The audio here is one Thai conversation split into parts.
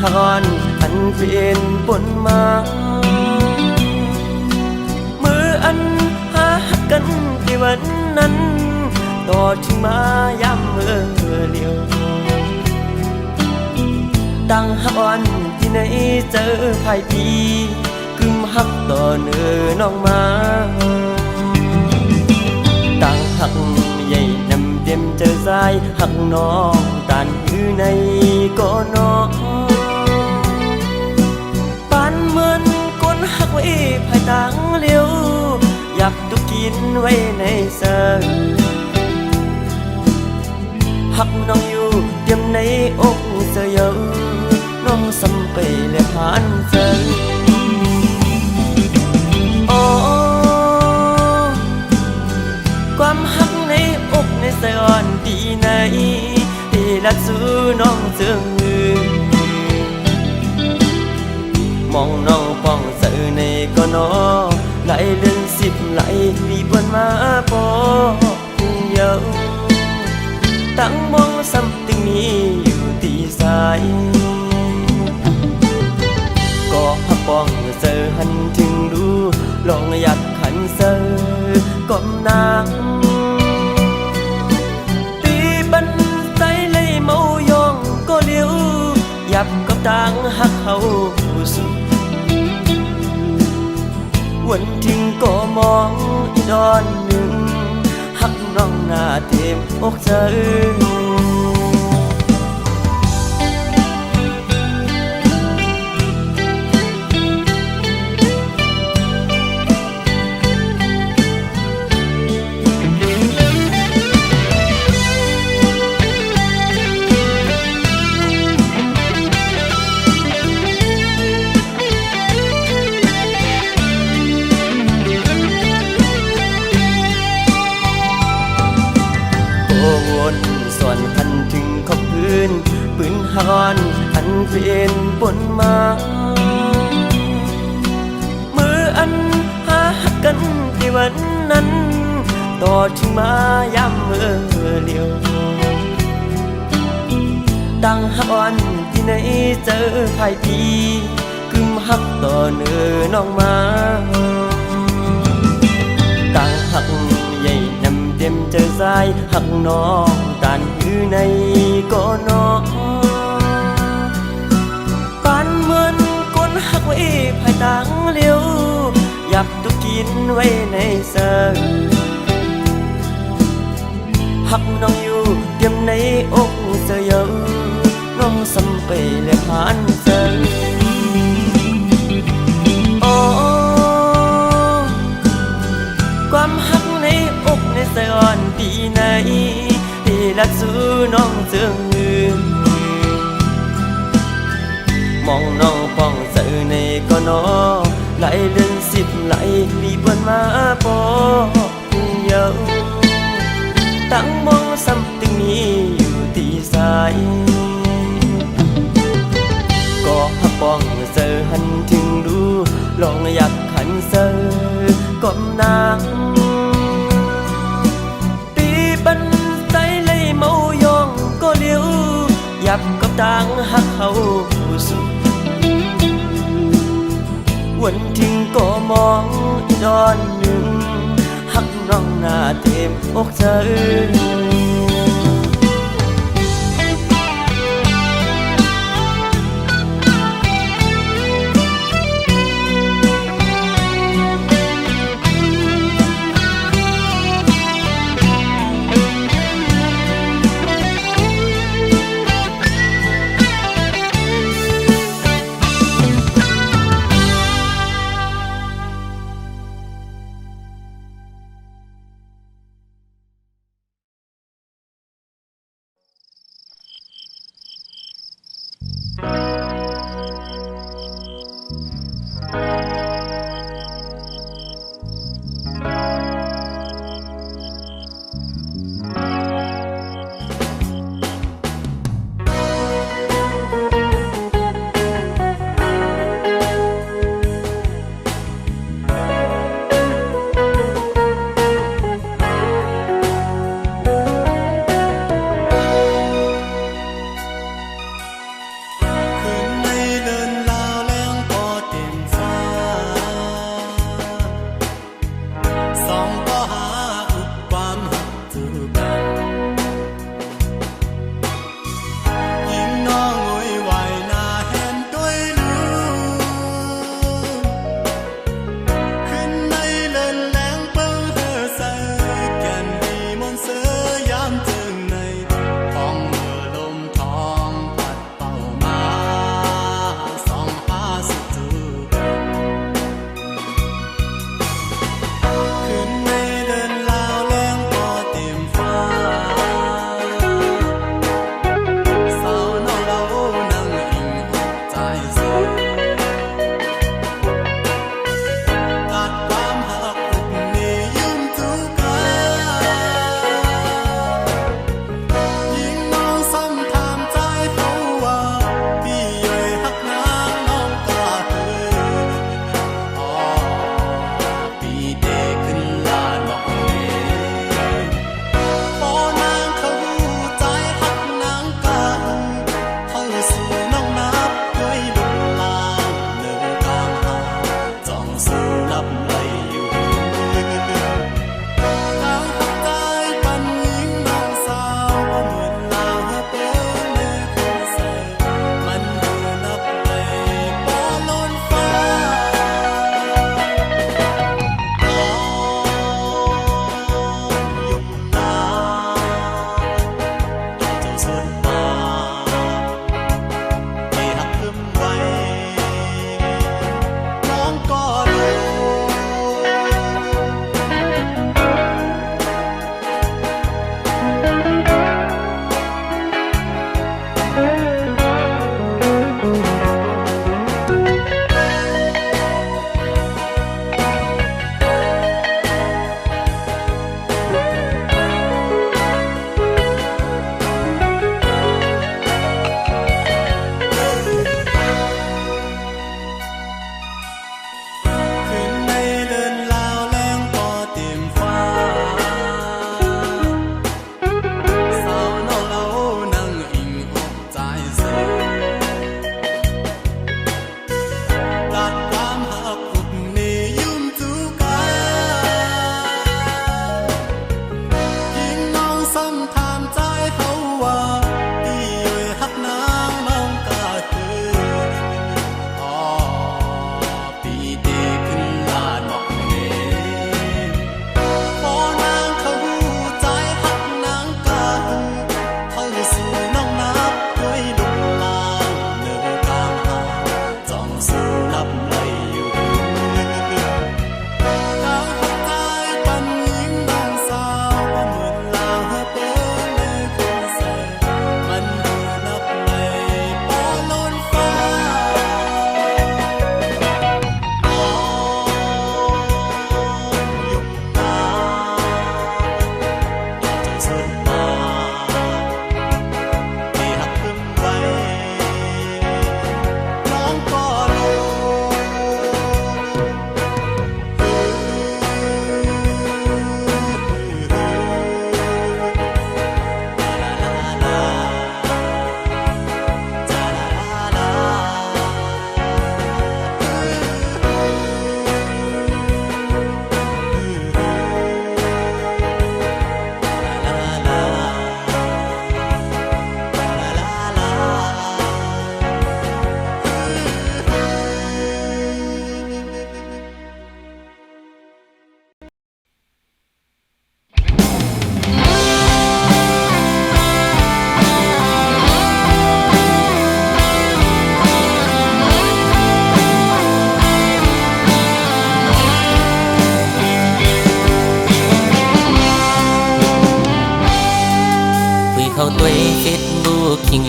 ากอ่อนอันเป็นปนมามืออันหาหักกันที่วันนั้นต่อถึงมาย้ำเมื่อเดียวตั้งหักอ่อนที่ไหนเจอภายปีกึมหักต่อเนื้อน้องมาตั้งหักใหญ่นำเต็มเจอสายหักน้องตานอยู่ในก็น้องปานเหมือนก้นหักไว้ภายต่างเลี้ยวอยากตุกกินไว้ในเสือหักน้องอยู่เตรียมในอกเสือเยอะน้องสัมไปและผ่านเสือความหักในอกในสยอนดีไหนที่รักสู้น้องเจืองมือมองน้องป้องเสือในก็นอไหลเดือน10ไหลปีบนมาปอเยอะตั้งมองซ้ำตึงนี้อยู่ตีสายก็หักป้องเสือหันถึงดูลองอยากขันเสือก้มนางตีบันใจเลยเมายองก็เลี้ยวยับกับต่างหักเขาสุดวันทิ้งก็มองอีดอนหนึ่งหักน้องหน้าเต็มอกเธอวนส่วนคันถึงขอบพื้นปืนหอนอันเป็นปนมามืออันหาหักกันที่วันนั้นต่อถึงมาย้ำเมื่อเดียวตั้งหักอ่อนที่ไหนเจอภายปีกึมหักต่อเนื้อน้องมาตั้งหักใหญ่นำเต็มเจอสายหักน้องตานอยู่ในก็น้องปานเหมือนก้นหักไว้ภายต่างเลี้ยวยับตุกกินไว้ในเสือหักน้องอยู่เตรียมในอกเสือเยอะน้องสัมไปและผ่านเสือความหักในอกในสยอนปีไหนที่รักสู้น้องเจืองมือมองน้องป้องเสือในก็นอไหลเดือน10ไหลปีบนมาปอเยอะตั้งมองซ้ำตึงนี้อยู่ตีสายก็หักป้องเสือหันถึงดูลองอยากขันเสือก้มนางตีบันใจเลยเมายองก็เลี้ยวยับกับต่างหักเขาสุดวันทิ้งก็มองอีดอนหนึ่งหักน้องหน้าเต็มอกเธอ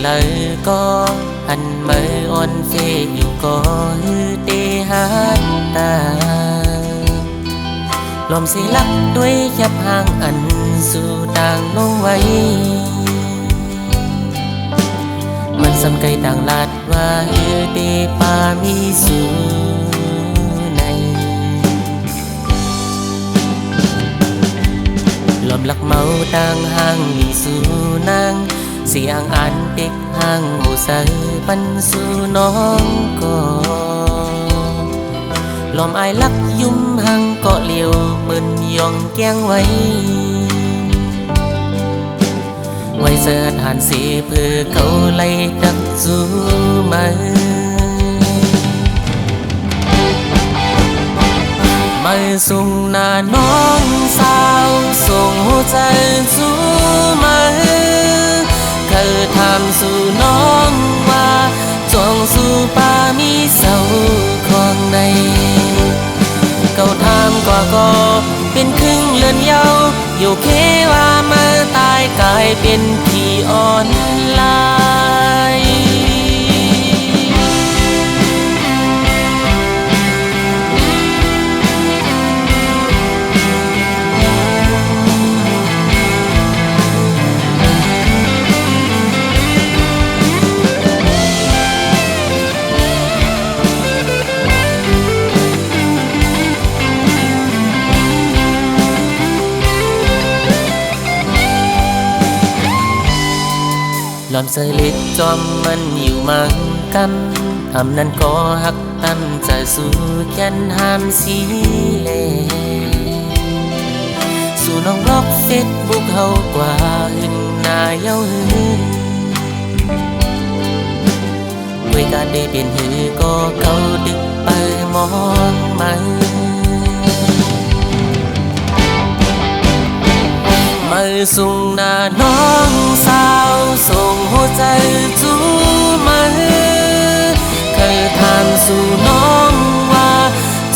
lời có anh mới ôn phê dù có hư tê hát ta lom si lắc đuôi chắp hàng anh dù đang nông vâyมันสำไกต่างลาดว่าเอเดปามีสูในลมลักเมาต่างห้างมีสูนางเสียงอันเด็กห้างหมูใสปันสู่น้องก็ลมไอลักยุ่มห้างเกาะเลียวมึนยองแก้งไว้ไว้เสิร์ฐานสีเพื่อเขาไล่ดักจูมามาส่งหน้าน้องสาวส่งหัวใจจูมาเคยถามสู่น้องว่าจงสู่ป่ามีเสาของในเก่าถามกว่าก็เป็นครึ่งเลือนเยาอยู่แค่ว่าเมื่อตายกลายเป็นผีอ่อนลายลอมเสยเล็ดจอมมันอยู่มังกันทำนั้นก็หักตั้มจะสู่แขนห้ามสีเลสู่น้องบล็อกเฟซบุ๊กเขากว่าหึงหน้าเย้าหือด้วยการได้เป็นหือก็เขาดึกไปมองมันมาส่งหน้าน้องสาวส่งหัวใจจูมาเคยถามสู่น้องว่า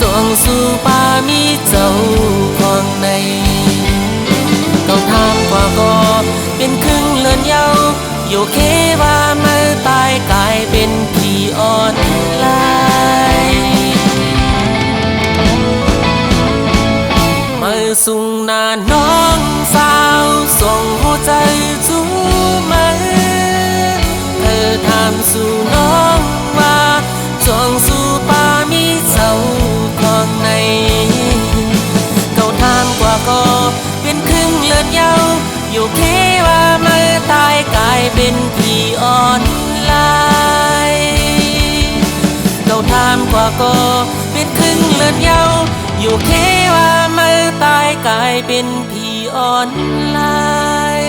จงสู่ป่ามีเจ้าของในเก่าถามกว่าก็เป็นครึ่งเลือนเยาอยู่แค่ว่าเมื่อตายกลายเป็นผีอ่อนลายมาส่งหน้าน้องสาวส่งหัวใจจูมาเธอถามสู่น้องว่าจงสู่ป่ามีเสาของในเก่าถามกว่าก็เป็นครึ่งเลือนเยาอยู่แค่ว่าเมื่อตายกลายเป็นผีอ่อนลายเก่าถามกว่าก็เป็นครึ่งเลือนเยาอยู่แค่ว่าเมื่อตายกลายเป็นผีอ่อนลาย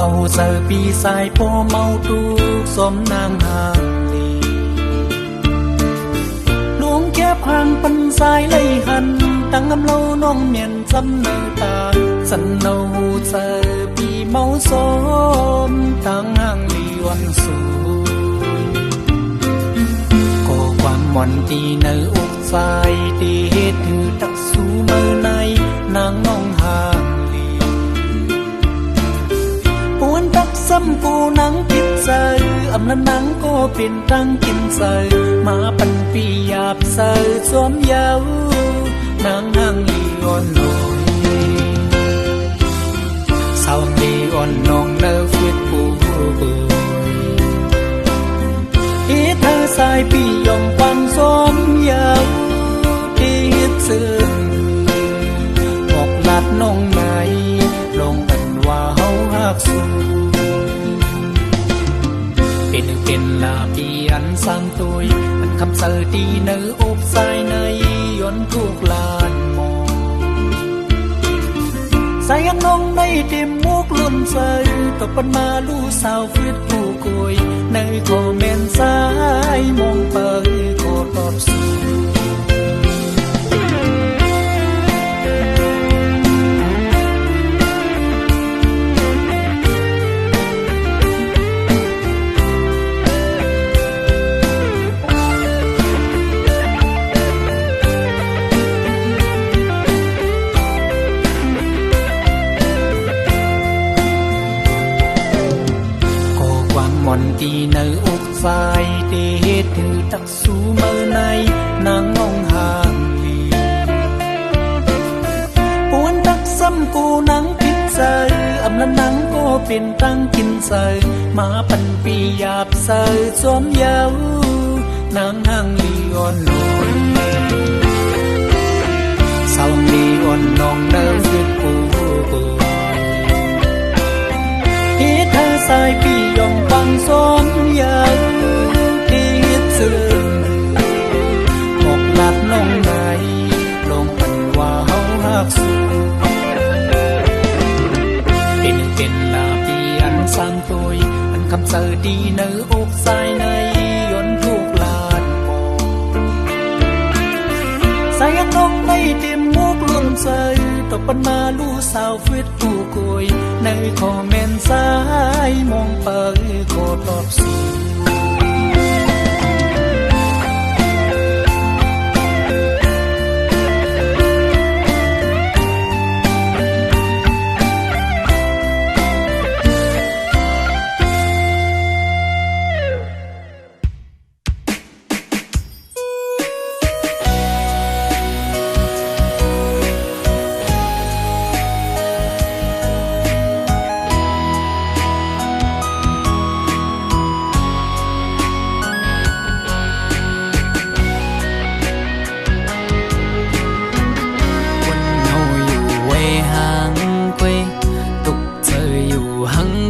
เอาเจอปีสายโพเมาตูสมนางหางลีหลวงแก้พังปันสายไล่หันตั้งกำเล่าน้องเมียนจำเนื้อตาสันเนาเจอปีเมาสมตั้งหางลีวันสูก็ความหวันตีเนื้ออกใจตีเหตุถือตักสูเมื่อในนางน้องหางปวนตักซ้ำกูนังกินเซออำละนังก็เป็นตั้งกินเซอมาปันปีหยาบเซอสวมเยาวนางนางลีอ่อนลอยสาวลีอ่อนน้องเนื้อฟิตปูบุยเฮ็ดเธอสายปียองปังสวมเยาวที่เฮ็ดซึ้งออกลัดน้องไหนลงอันว่าเฮาหักสูเป็นลาปีอันสร้างตัวอันคำเสอตีเนื้ออกสายในย้อนทุกลานมองสายน้องในเต็มมุกลุ่นเสอตบปันมาลู่สาวฟิตผู้กุย nơi comment sai mong tới có tọt xuống. Mòn tì nơi ốc dài để hết từ tắc su mơ này nàng ngong hàng lì buồn tắc xăm cô nắng kít giờ ẩm lần nắng côเป็นตั้งกินเซยมาปันปีหยาบเซยสวมเยาวนางห่างลีอ่อนนอนเศร้าลีอ่อนนองเดิมคือกูเธอสายปียองฟังซ้อนยาวคิดซึ้งหกหลับน้องไหนลงปันว่าเฮาหักสูเป็นลาปีอันสร้างตัวอันคำเสอดีเนื้ออกสายในย้อนทุกลานสายน้องในเต็มมุกลุ่นเสยตกปันมาลู่สาวฟิตกูกยในคอมเมนต์ซ้ายมองไปก็ตอบสู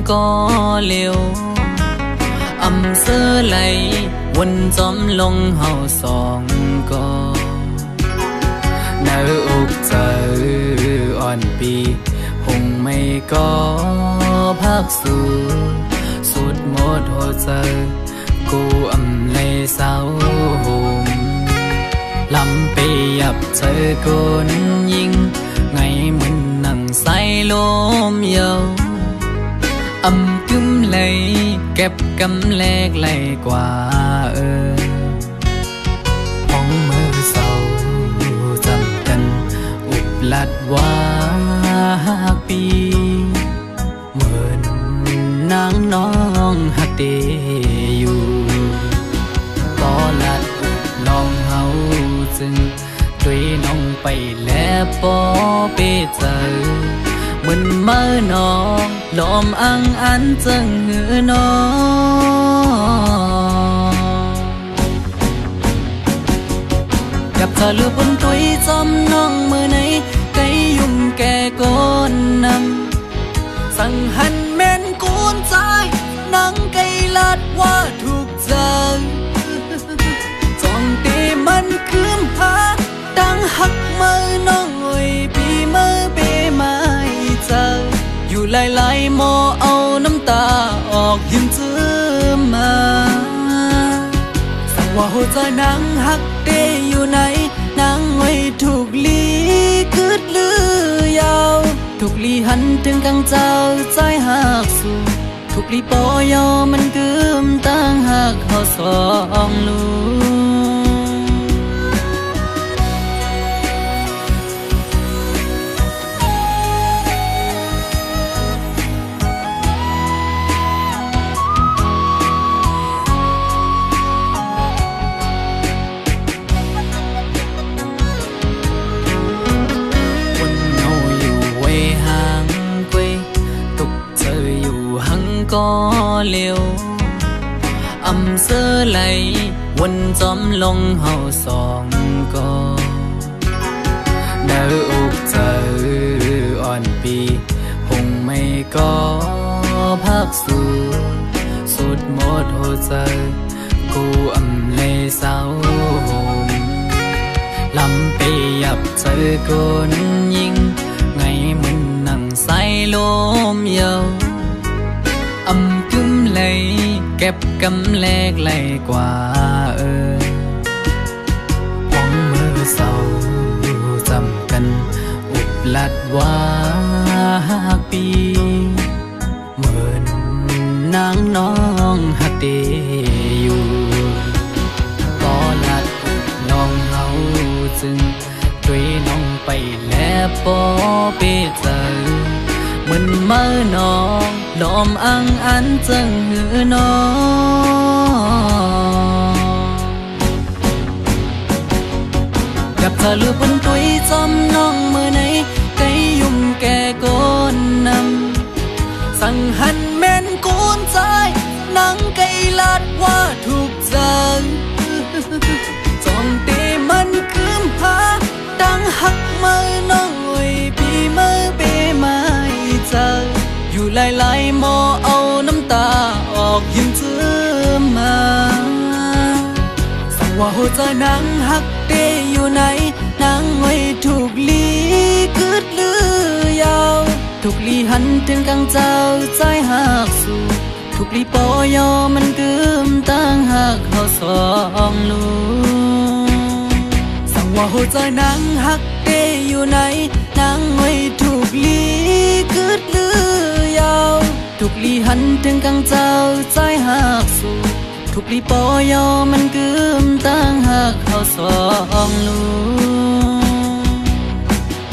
có liều âm sơ lấy quân gióm lông hậu song co nở ục giờอ่อนปีหงไม่ก็พักสู่สุดหมดหัวใจกูอำเลยเศร้าห่มลำไปยับเธอคนยิงไงมันนั่งใส่ลมเยากึมเลยเก็บกำแลกไหลกว่าห้องมือเศร้าจำกันอุบลัดว่าปีเหมือนนางน้องหักเดอยู่ก็ลัดอุบลองเฮาจึงด้วยน้องไปแล้วปอไปเจอมันเมื่อนองลมอังอันจึงหือนอกับเธอลือบนตุยจอมน้องมือไหนไกยุ่งแก่ก้นนำสั่งหันแม่นกูนใจนังไกลัดว่าถูกใจจองตีมันคืมหาดังหักมือน้องเอ้ยปีมือเปมาอยู่หลายๆโมเอาน้ำตาออกยืมจื้อมาสั่งว่าหัวใจนางหักเดอยู่ไหนนางไว้ถูกลีคืดลือยาวถูกลีหันถึงกังเจ้าใจหักสู่ถูกลีปอยอมันกึมตั้งหักเขาสองลูก็เลี้ยวอำเสื้อไหลวนจอมลงเฮาสองก็เดาอกเจออ่อนปีหงไม่ก็พักสู่สุดหมดหัวใจกูอำเลยเศร้าห่มลำไปยับเจอคนยิงไงมันนั่งใส่ลมเยา กึมเลย เก็บกำแลกไหลกว่าห้องมือเศร้าจำกันอุบลัดว่าปีเหมือนนางน้องฮักเดอยู่ก็ลัดน้องเฮาจึงช่วยน้องไปแล้วปอเปเจอเหมือนเมื่อน้องลอมอังอันจังหือน้องกับเธอลือเป็นตุยจอมน้องเมื่อไหนไกยุ่มแก่ก้นนำสั่งหันแม่นกูนใจนังไกลาดว่าถูกใจจอมเตมันคืมหาดังหักมือน้องไว้ปีมือเปไม่เจออยู่หลายๆหมอเอาน้ำตาออกยังเจือมาสั่งว่าหัวใจนางหักเตอยู่ไหนนางไว้ถูกลีกึดลือยาวถูกลีหันถึงกังเจ้าใจหักสู่ถูกลีปอยอมันกึมตั้งหักเขาสองลูกสั่งว่าหัวใจนางหักเตอยู่ไหนนางไว้ถูกลีกึดลือยาวถูกลีหันถึงกังเจ้าใจหักสู่ถูกลีปอยอมันกึมตั้งหักเขาสองลูก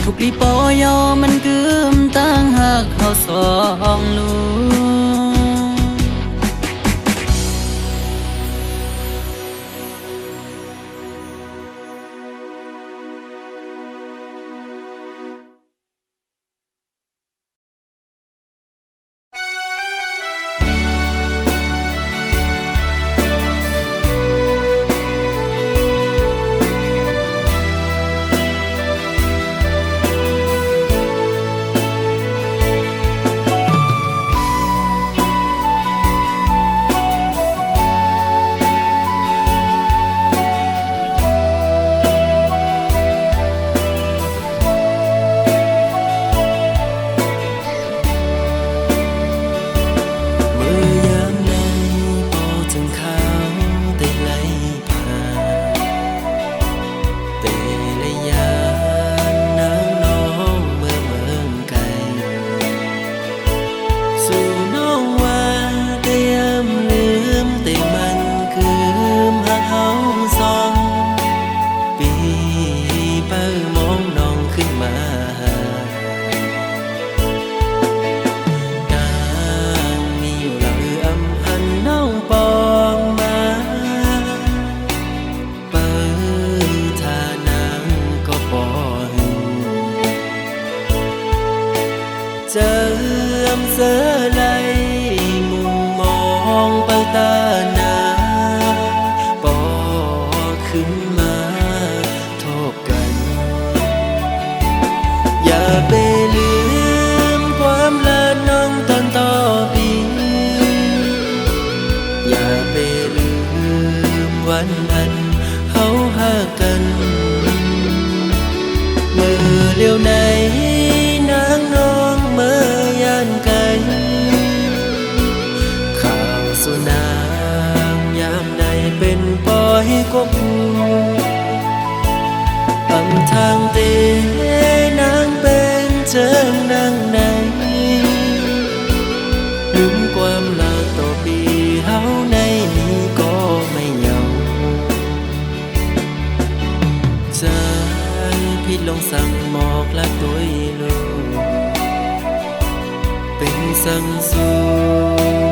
ถูกลีปอยอมันกึมตั้งหักเขาสองลูกเสือไหลมุมมองไปตาหนาปอขึ้นมาโทษกันอย่าไปลืมความละน้องตอนต่อปีอย่าไปลืมวันอันเฮาหากันเมื่อเลี้ยวไหนนางน้องเมื่อยานไกลข่าวสุนางยามใดเป็นปอยกบอำทางเตนางเป็นเจิงนางไหนลืมความลาต่อปีเฮาในนี้ก็ไม่เหงาใจพี่ลงสั่งหมอกละตัวลูกเป็นสั่งสู่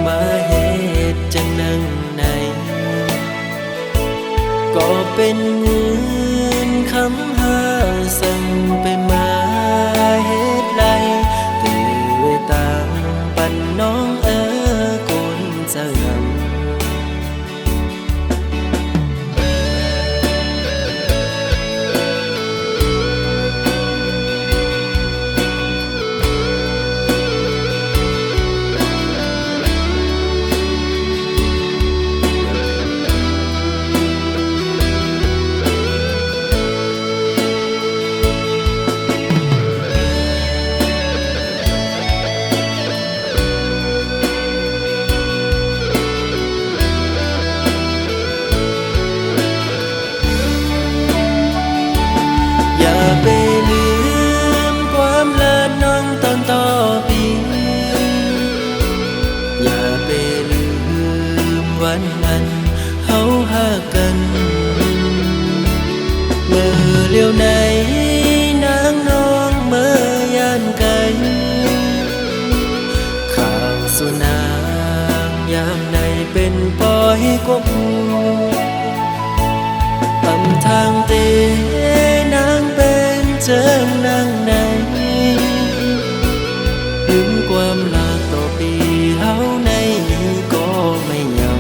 มาเหตุจังนั่งในก็เป็นเงินคำหาสั่งไปมาเหตุไรตื่นตามปันน้องคนจะงำ ยวไหนนางน้องเมื่อยานไกลข้างสุนางยามในเป็นปอยกบตำทางเตนางเป็นเจิงนางในลืมความลาต่อปีเฮาในก็ไม่เหงา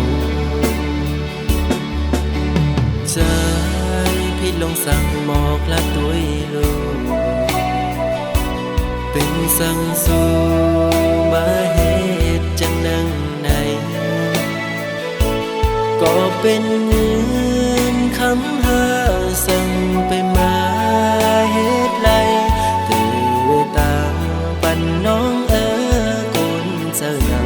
ใจพี่ลงสั่งหมอกละตัวลูกเป็นสั่งสู่มาเหตุจังนังในก็เป็นเงินคำหาสั่งไปมาเหตุไรตื่นตามปันน้องคนเจ้านำ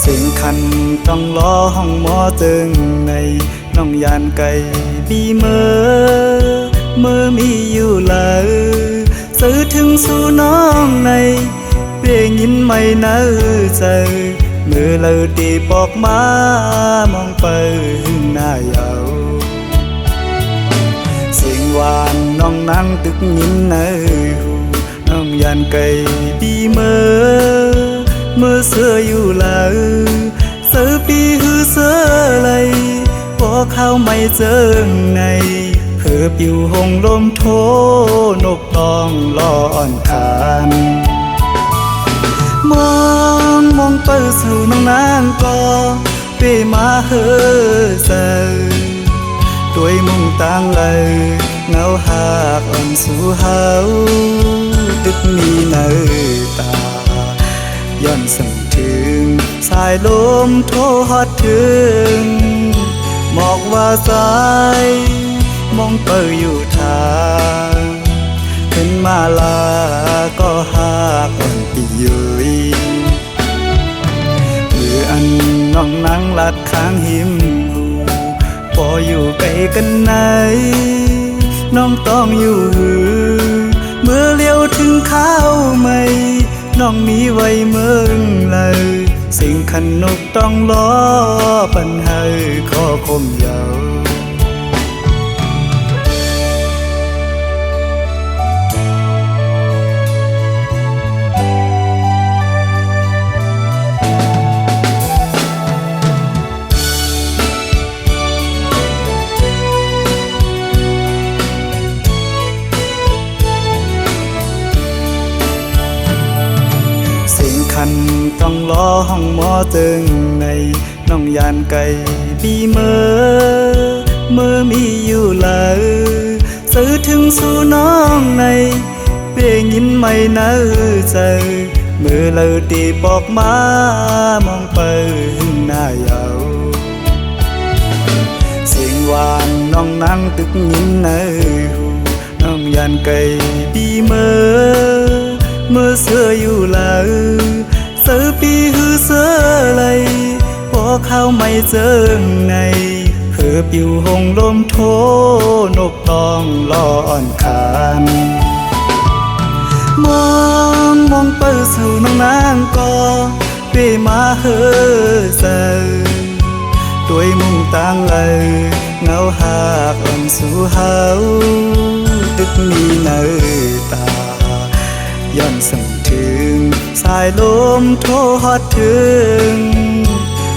สิ่งคันต้องล้อห้องหมอตึงในน้องยานไก่บีเมื่อมีอยู่เลยสื่อถึงสู่น้องในเปลี่ยนยินไม่เนื้อใจมือเลยตีปอกมามองไปหน้าเยาเสียงหวานน้องนั่งตึกยินในหูน้องยานไก่บีเมื่อเสื้ออยู่เลยเสื้อปีหือเสื้อไหลพอเข้าไม่เจิงในเพื่อปิวหงลมโทนกตองล้ออ่อนคานมองไปสู่น้องนางก็เปมาเฮอเซด้วยมุ่งต่างเลยเงาหากอ่อนสู่เฮาตึกมีเนื้อตาย้อนสั่งถึงสายลมโทฮอดถึงหมอกว่าสายมองเปิดอยู่ทางขึ้นมาลาก็หากอ่อนปียุยมืออันน้องนั่งลัดข้างหิมหูพออยู่ไกลกันไหนน้องต้องอยู่เมื่อเลี้ยวถึงข้าวไม่น้องมีไว้เมืองเลยสิ่งขันนกต้องล้อปันให้ขอคมยาวคันต้องล้อห้องหมอตึงในน้องยานไก่บีเมื่อมีอยู่เลยสื่อถึงสู่น้องในเปลี่ยนยินไม่เนื้อใจมือเลยตีปอกมามองไปหน้าเยาเสียงหวานน้องนั่งตึกยินในหูน้องยานไก่บีเมื่อเสื้ออยู่เลยเสื้อปีหือเสื้อไหลพอเข้าไม่เจิงในเพื่อปิวหงลมโทนกตองล้ออ่อนคานมองไปสู่น้องนางก็เปมาเฮอเซด้วยมุ่งต่างเลยเงาหากอ่อนสู่เฮาตึกมีเนื้อตาย้อนสั่งถึงสายลมโทฮอดถึง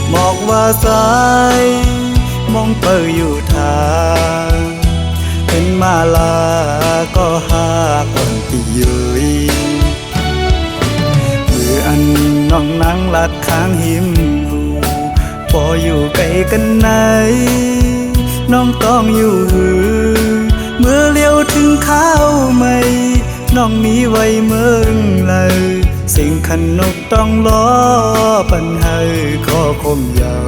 หมอกว่าสายมองเปิดอยู่ทางเป็นมาลาก็หากอ่อนปียุยมืออันน้องนั่งลัดข้างหิมหูพออยู่ไกลกันไหน น้องต้องอยู่หือเมื่อเลี้ยวถึงข้าวไม่น้องมีไว้เมืองเลยสิ่งขันนกต้องล้อปันให้ขอคมยาว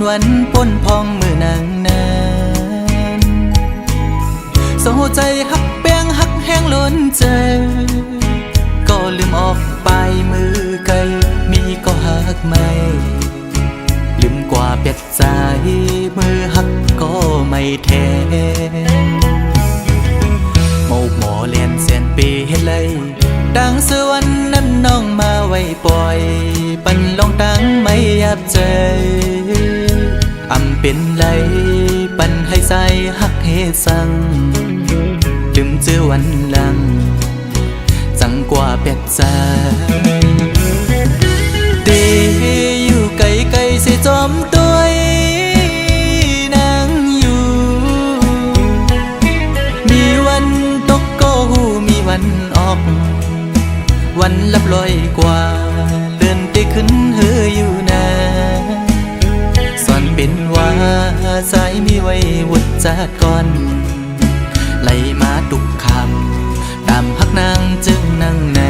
วันปนพองมือนางนานเศร้าใจหักแป้งหักแห้งล้นใจก็ลืมออกไปมือไกลมีก็หักไม่ลืมกว่าเปียดใจมือหักก็ไม่แทนโมกหมอเลียนเสียนปีเฮ็ดเลยดังสวรรค์นั้นน้องมาไว้ปล่อยปันลองตังไม่ยับใจอำเป็นไรปันให้ใจหักเฮสังลืมเจอวันหลังจังกว่าเปียดใจดีอยู่ไกลไกลสิจอมตัวนางอยู่มีวันตกก็หูมีวันออกวันลับลอยกว่าเลื่อนไปขึ้นเฮออยู่นาสอนเป็นว่าใจมีไว้วุดจากก่อนไหลมาทุกคำตามพักนางจึงนั่งใน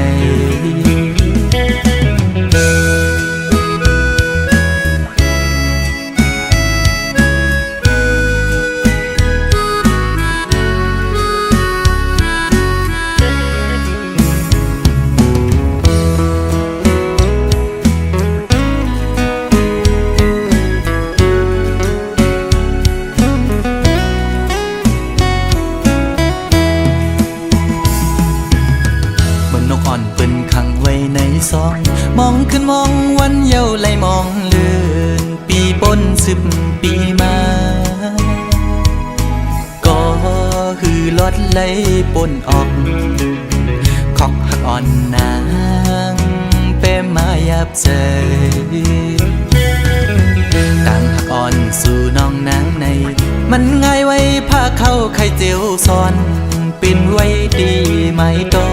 มองขึ้นมองวันเยาว์ไหลมองเลื่อนปีปน10 ปีมาก็ฮือลอดไหลปนออกขอกหักอ่อนนางเป้มายับใจต่างหักอ่อนสู่น้องนางในมันง่ายไว้ผ้าเข้าไข่เจียวซ้อนเป็นไว้ดีไหมตอ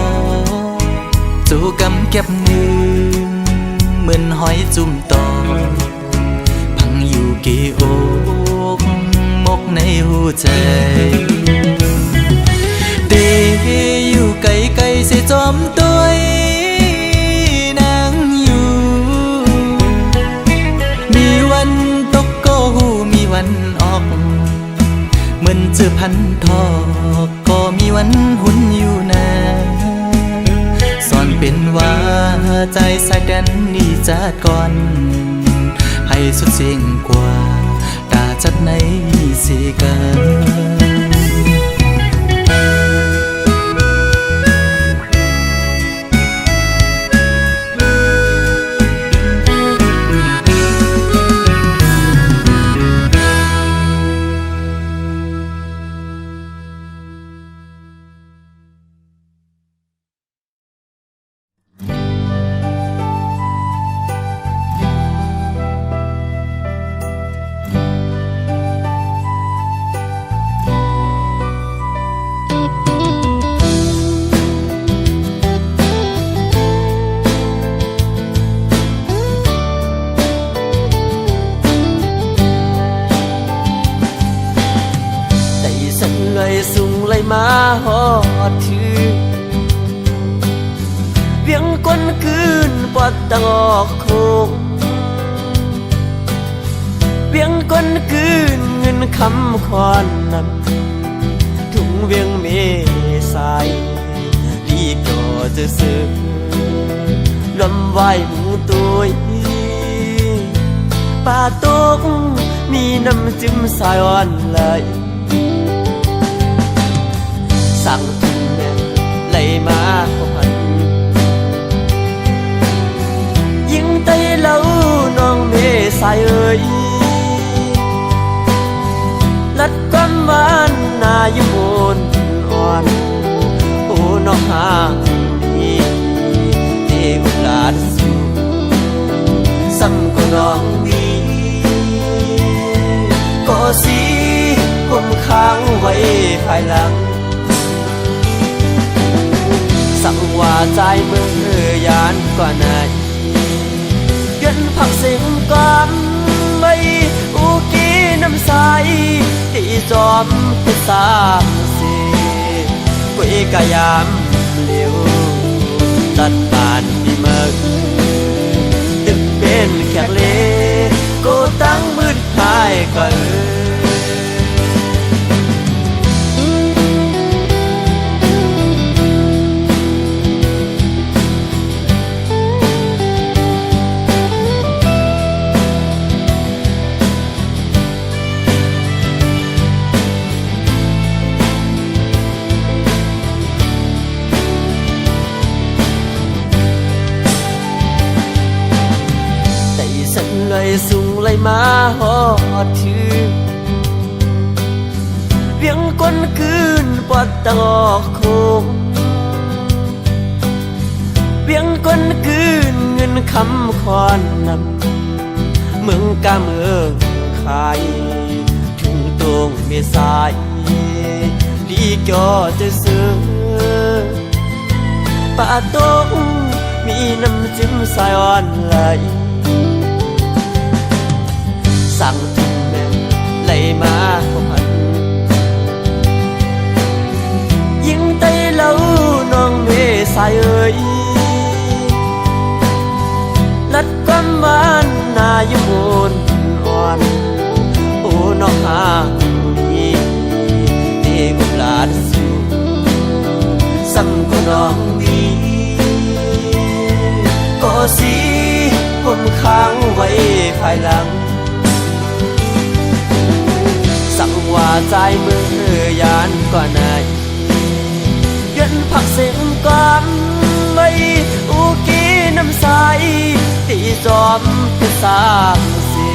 จูกำเก็บมือเหมือนหอยจุ่มตอพังอยู่กี่อกมกในหัวใจดีอยู่ไกลไกลเสียจอมตัวนางอยู่มีวันตกก็หูมีวันออกเหมือนเจอพันทอกก็มีวันหุ่นอยู่นาสอนเป็นว่าใจสายแดนนี่จัดก่อนให้สุดเสียงกว่าตาจัดในสีกัน มาหอดถือเวียงก้นคืนปอดตะงอกโคงเวียงก้นคืนเงินคำคอนนำถุงเวียงเมสายลีกจอจะซื้อลำไหวหมูตัวป่าตกมีน้ำจิ้มสายอ่อนไหลสั่งถึงแม่ไหลมาพันยิ่งไตเล่าน้องเมสายเอ่ยลัดความหวานนายิ้มอ่อนโอ้น้องหางดีเจ้าหลานสูซ้ำก็น้องดีก็สีผมค้างไว้ภายหลังสั่งว่าใจมือยานกว่าไหนเงินผักสิงก้อนใบอุกีน้ำใสที่จอมพิษาสีกุยกะยามเหลียวตัดบานที่เมื่อตึกเป็นแขกเลโกตั้งมืดหา ายก็เลยสูงเลยมาหอดถือเวียงก้นคืนปอดตะอกโคงเวียงก้นคืนเงินคำคอนนำเมืองกาเมืองขายถึงตรงเมษายลีจอจะเสือป่าตงมีน้ำจิ้มสายอ่อนไหลสั่งถึงแม่ไหลมาพันยิงไตเล่าน้องเมษายเอ่ยลัดความหวานนาอยู่บนอ่อนโอ้น้องหางนี้เด็กหลานสู่สั่งก็น้องดีก็สิผมค้างไว้ภายหลังสั่งว่าใจมือยานก่อนไหนเย็นผักเสียงก่อนใบอุกีน้ำใสที่จอมเป็นสามสี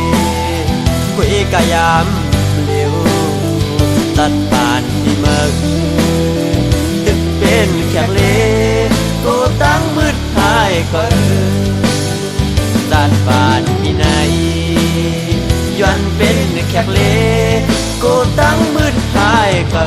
คุยกะยามเลี้ยวตัดผ่านที่เมืองตึกเป็นแขกเล่ก็ตั้งมืดหายก็ตัดผ่านที่ไหนย้อนเป็นแขกเล่กูตั้งมืดหายก็